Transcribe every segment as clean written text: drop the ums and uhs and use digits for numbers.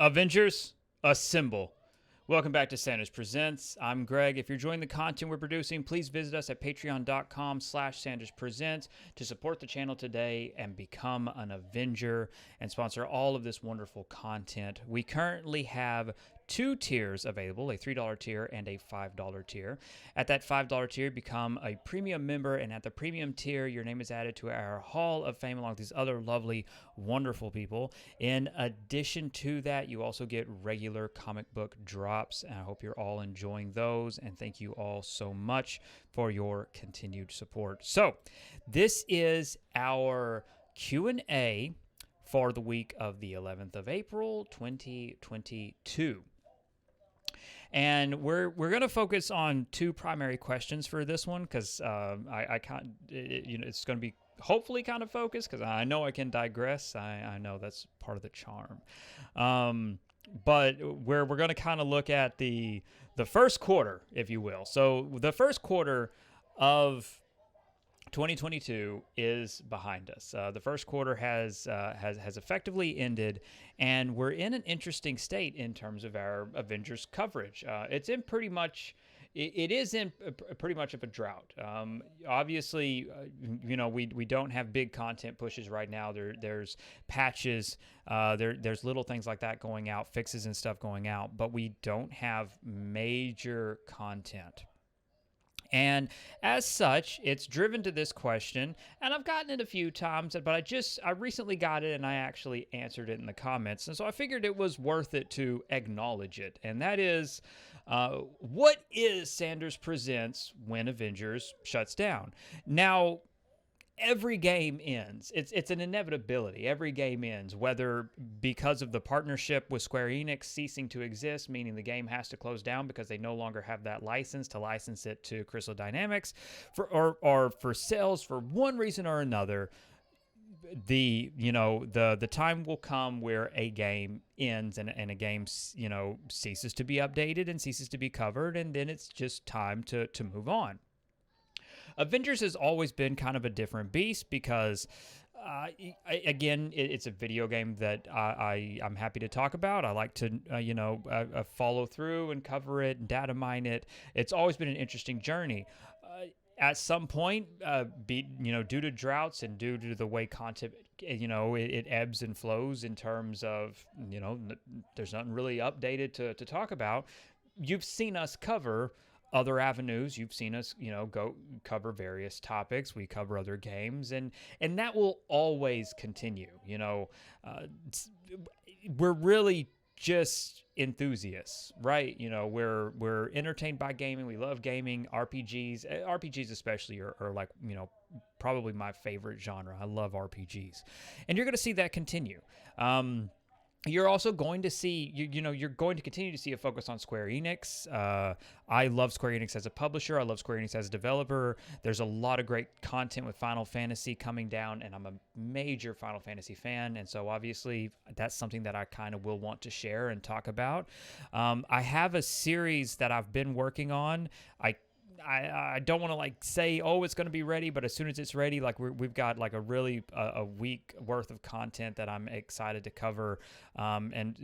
Avengers Assemble. Welcome back to Sanders Presents. I'm Greg. If you're enjoying the content we're producing, please visit us at patreon.com/Sanders Presents to support the channel today and become an Avenger and sponsor all of this wonderful content. We currently have two tiers available, a $3 tier and a $5 tier. At that $5 tier, become a premium member, and at the premium tier, your name is added to our Hall of Fame along with these other lovely, wonderful people. In addition to that, you also get regular comic book drops, and I hope you're all enjoying those, and thank you all so much for your continued support. So, this is our Q&A for the week of the 11th of April, 2022. And we're going to focus on two primary questions for this one because I can't, it's going to be hopefully kind of focused because I know I can digress. I know that's part of the charm. But we're going to kind of look at the first quarter, if you will. So the first quarter of 2022 is behind us. The first quarter has effectively ended, and we're in an interesting state in terms of our Avengers coverage. It's in pretty much. It is in pretty much of a drought. Obviously, we don't have big content pushes right now. There's patches, there's little things like that going out, fixes and stuff going out, but we don't have major content. And as such, it's driven to this question, and I've gotten it a few times, but I recently got it and I actually answered it in the comments. And so I figured it was worth it to acknowledge it. And that is, what is Sanders Presents when Avengers shuts down? Now, every game ends. It's an inevitability. Every game ends, whether because of the partnership with Square Enix ceasing to exist, meaning the game has to close down because they no longer have that license to license it to Crystal Dynamics, or for sales for one reason or another. The time will come where a game ends and a game ceases to be updated and ceases to be covered, and then it's just time to move on. Avengers has always been kind of a different beast because, it's a video game that I'm happy to talk about. I like to, follow through and cover it and data mine it. It's always been an interesting journey. At some point, due to droughts and due to the way content, it ebbs and flows in terms of, there's nothing really updated to talk about. You've seen us cover other avenues. You've seen us, go cover various topics. We cover other games, and that will always continue. We're really just enthusiasts, right? We're entertained by gaming. We love gaming. RPGs especially are like, probably my favorite genre. I love RPGs, and you're going to see that continue. You're also going to see, you're going to continue to see a focus on Square Enix. I love Square Enix as a publisher. I love Square Enix as a developer. There's a lot of great content with Final Fantasy coming down, and I'm a major Final Fantasy fan, and so obviously that's something that I kind of will want to share and talk about. I have a series that I've been working on. I don't want to say, oh, it's going to be ready, but as soon as it's ready, we've got a really a week worth of content that I'm excited to cover. And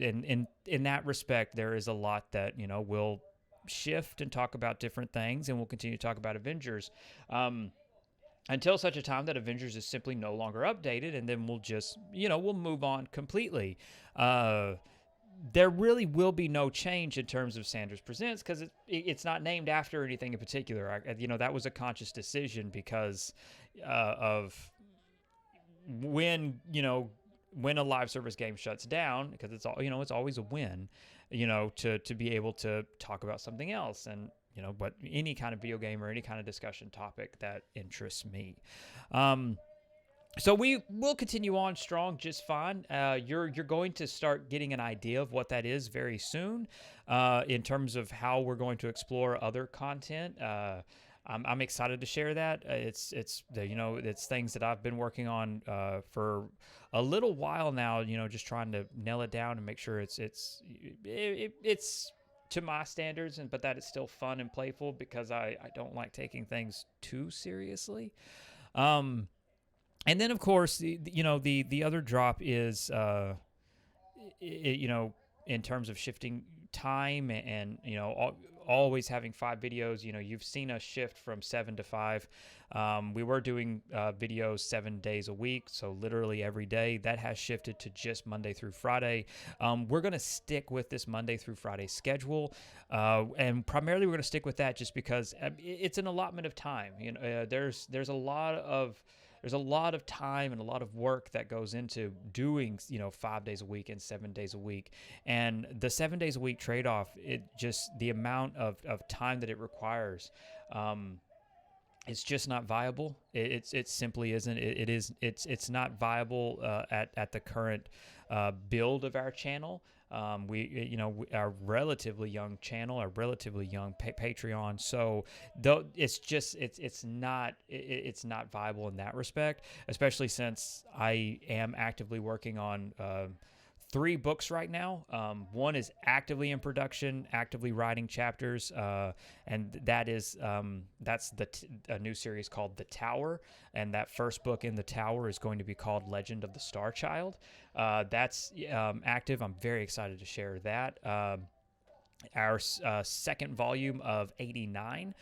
in that respect, there is a lot that, we'll shift and talk about different things, and we'll continue to talk about Avengers. Until such a time that Avengers is simply no longer updated, and then we'll just, we'll move on completely. There really will be no change in terms of Sanders Presents because it's not named after anything in particular. That was a conscious decision because of when a live service game shuts down, because it's always a win, to be able to talk about something else and but any kind of video game or any kind of discussion topic that interests me. So we will continue on strong just fine. You're going to start getting an idea of what that is very soon, in terms of how we're going to explore other content. I'm excited to share that. It's things that I've been working on for a little while now. Just trying to nail it down and make sure it's to my standards, but that it's still fun and playful because I don't like taking things too seriously. And then, of course, the other drop is, in terms of shifting time and always having 5 videos. You've seen us shift from 7 to 5. We were doing videos 7 days a week, so literally every day. That has shifted to just Monday through Friday. We're going to stick with this Monday through Friday schedule, and primarily we're going to stick with that just because it's an allotment of time. There's a lot of time and a lot of work that goes into doing 5 days a week and 7 days a week. And the 7 days a week trade-off, it just, the amount of time that it requires, it's just not viable. It simply isn't. It's not viable at the current build of our channel. Our relatively young channel, our relatively young Patreon. So though it's not viable in that respect, especially since I am actively working on 3 books right now. One is actively in production, actively writing chapters, and that's a new series called The Tower. And that first book in The Tower is going to be called Legend of the Star Child. That's active. I'm very excited to share that. Our second volume of 89,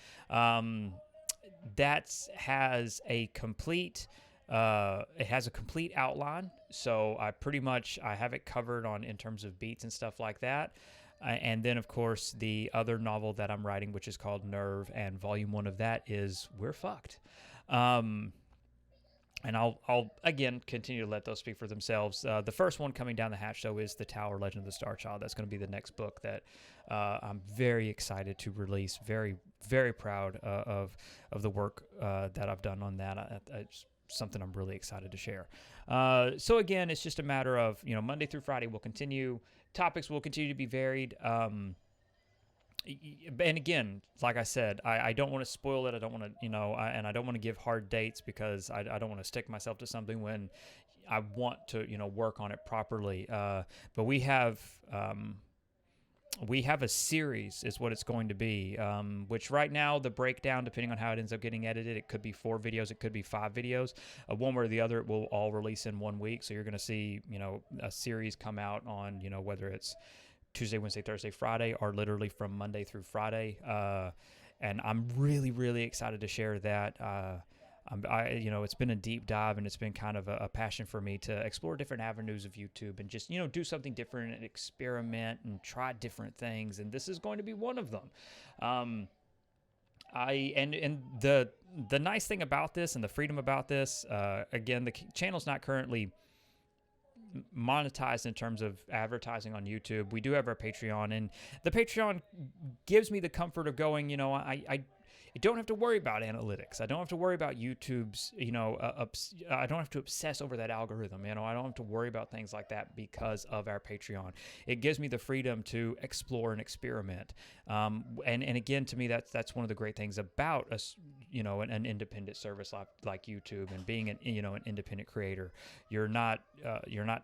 that has a complete outline, so I have it covered in terms of beats and stuff like that. And then, of course, the other novel that I'm writing, which is called Nerve, and volume 1 of that is We're Fucked. And I'll again continue to let those speak for themselves. The first one coming down the hatch, though, is The Tower, Legend of the Star Child. That's going to be the next book that I'm very excited to release. Very, very proud of the work that I've done on that. It's something I'm really excited to share. So again, it's just a matter of, Monday through Friday will continue. Topics will continue to be varied. And again, like I said, I don't want to spoil it. I don't want to, and I don't want to give hard dates because I don't want to stick myself to something when I want to, work on it properly. But we have a series is what it's going to be, which right now the breakdown, depending on how it ends up getting edited, it could be 4 videos, it could be 5 videos. One way or the other, it will all release in 1 week. So you're going to see, a series come out on, whether it's Tuesday, Wednesday, Thursday, Friday, or literally from Monday through Friday. And I'm really, really excited to share that. It's been a deep dive, and it's been kind of a passion for me to explore different avenues of YouTube and just, do something different and experiment and try different things. And this is going to be one of them. The nice thing about this and the freedom about this, again, the channel's not currently monetized in terms of advertising on YouTube. We do have our Patreon, and the Patreon gives me the comfort of going, I don't have to worry about analytics. I don't have to worry about YouTube's, I don't have to obsess over that algorithm. I don't have to worry about things like that because of our Patreon. It gives me the freedom to explore and experiment. And again, to me, that's one of the great things about us, an independent service like YouTube, and being an independent creator. You're not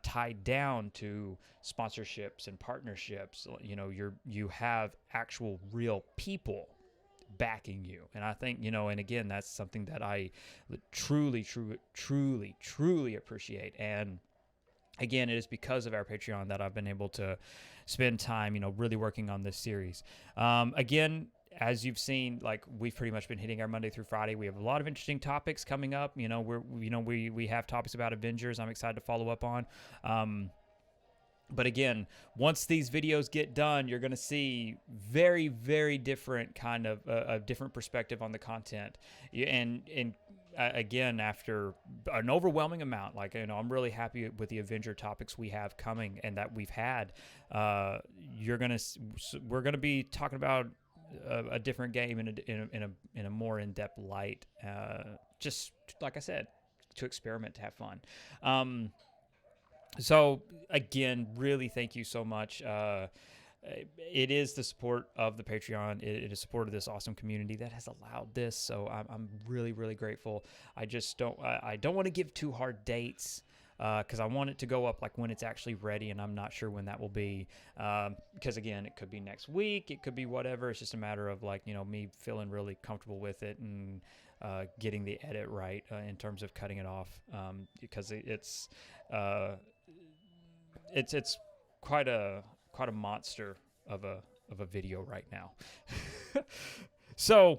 tied down to sponsorships and partnerships. You have actual real people backing you. And I think, and again, that's something that I truly appreciate. And again, it is because of our Patreon that I've been able to spend time, really working on this series. Again, as you've seen, like, we've pretty much been hitting our Monday through Friday. We have a lot of interesting topics coming up. We have topics about Avengers I'm excited to follow up on. But again, once these videos get done, you're going to see very, very different kind of a different perspective on the content. And again, after an overwhelming amount, I'm really happy with the Avenger topics we have coming and that we've had. We're going to be talking about a different game in a more in-depth light. Just like I said, to experiment, to have fun. So again, really thank you so much. It is the support of the Patreon. It is support of this awesome community that has allowed this. So I'm really, really grateful. I don't want to give too hard dates because I want it to go up when it's actually ready, and I'm not sure when that will be. Because again, it could be next week, it could be whatever. It's just a matter of me feeling really comfortable with it and getting the edit right in terms of cutting it off, because it's quite quite a monster of a video right now. So,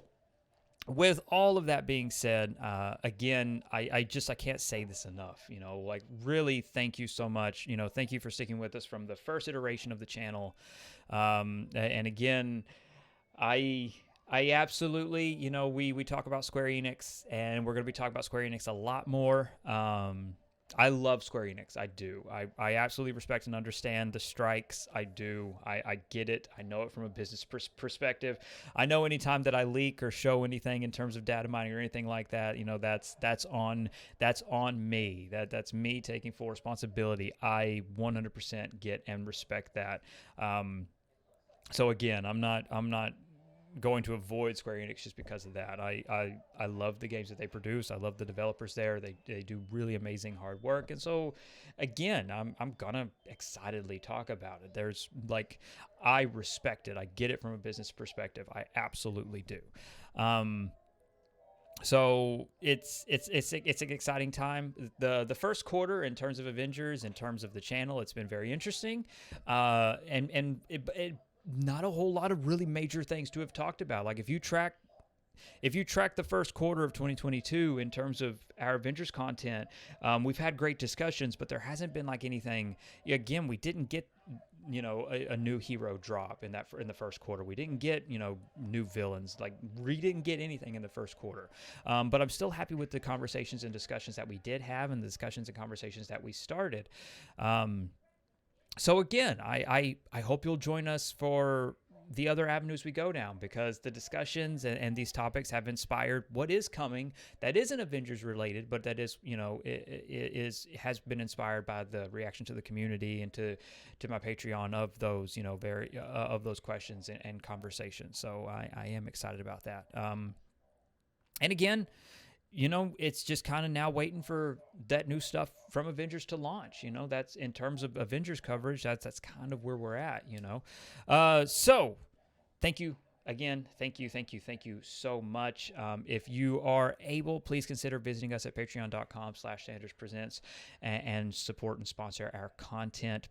with all of that being said, again, I can't say this enough. Like, really, thank you so much. Thank you for sticking with us from the first iteration of the channel. And again, I absolutely, we talk about Square Enix, and we're going to be talking about Square Enix a lot more. I love Square Enix. I do. I absolutely respect and understand the strikes. I do. I get it. I know it from a business perspective. I know anytime that I leak or show anything in terms of data mining or anything like that, that's on me. That's me taking full responsibility. I 100% get and respect that. So again, I'm not going to avoid Square Enix just because of that. I love the games that they produce. I love the developers there. They do really amazing hard work. And so again, I'm gonna excitedly talk about it. There's like, I respect it. I get it from a business perspective. I absolutely do. So it's an exciting time. The first quarter in terms of Avengers, in terms of the channel, it's been very interesting. And it not a whole lot of really major things to have talked about. Like, if you track the first quarter of 2022 in terms of our Avengers content, we've had great discussions, but there hasn't been like anything. Again, we didn't get a new hero drop in the first quarter. We didn't get new villains. Like, we didn't get anything in the first quarter. But I'm still happy with the conversations and discussions that we did have, and the discussions and conversations that we started. So again, I hope you'll join us for the other avenues we go down, because the discussions and these topics have inspired what is coming that isn't Avengers related, but that is, has been inspired by the reaction to the community and to my Patreon of those, of those questions and conversations. So I am excited about that. And again, it's just kind of now waiting for that new stuff from Avengers to launch. That's in terms of Avengers coverage. That's kind of where we're at. So thank you again. Thank you so much. If you are able, please consider visiting us at patreon.com/SandersPresents and support and sponsor our content.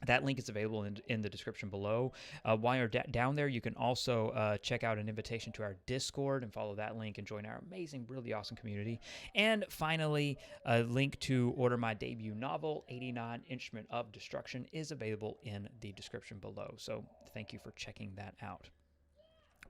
That link is available in the description below. While you're down there, you can also check out an invitation to our Discord and follow that link and join our amazing, really awesome community. And finally, a link to order my debut novel, 89 Instrument of Destruction, is available in the description below. So thank you for checking that out.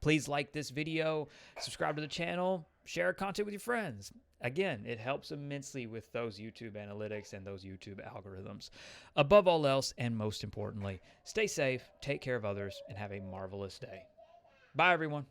Please like this video, subscribe to the channel, share our content with your friends. Again, it helps immensely with those YouTube analytics and those YouTube algorithms. Above all else, and most importantly, stay safe, take care of others, and have a marvelous day. Bye, everyone.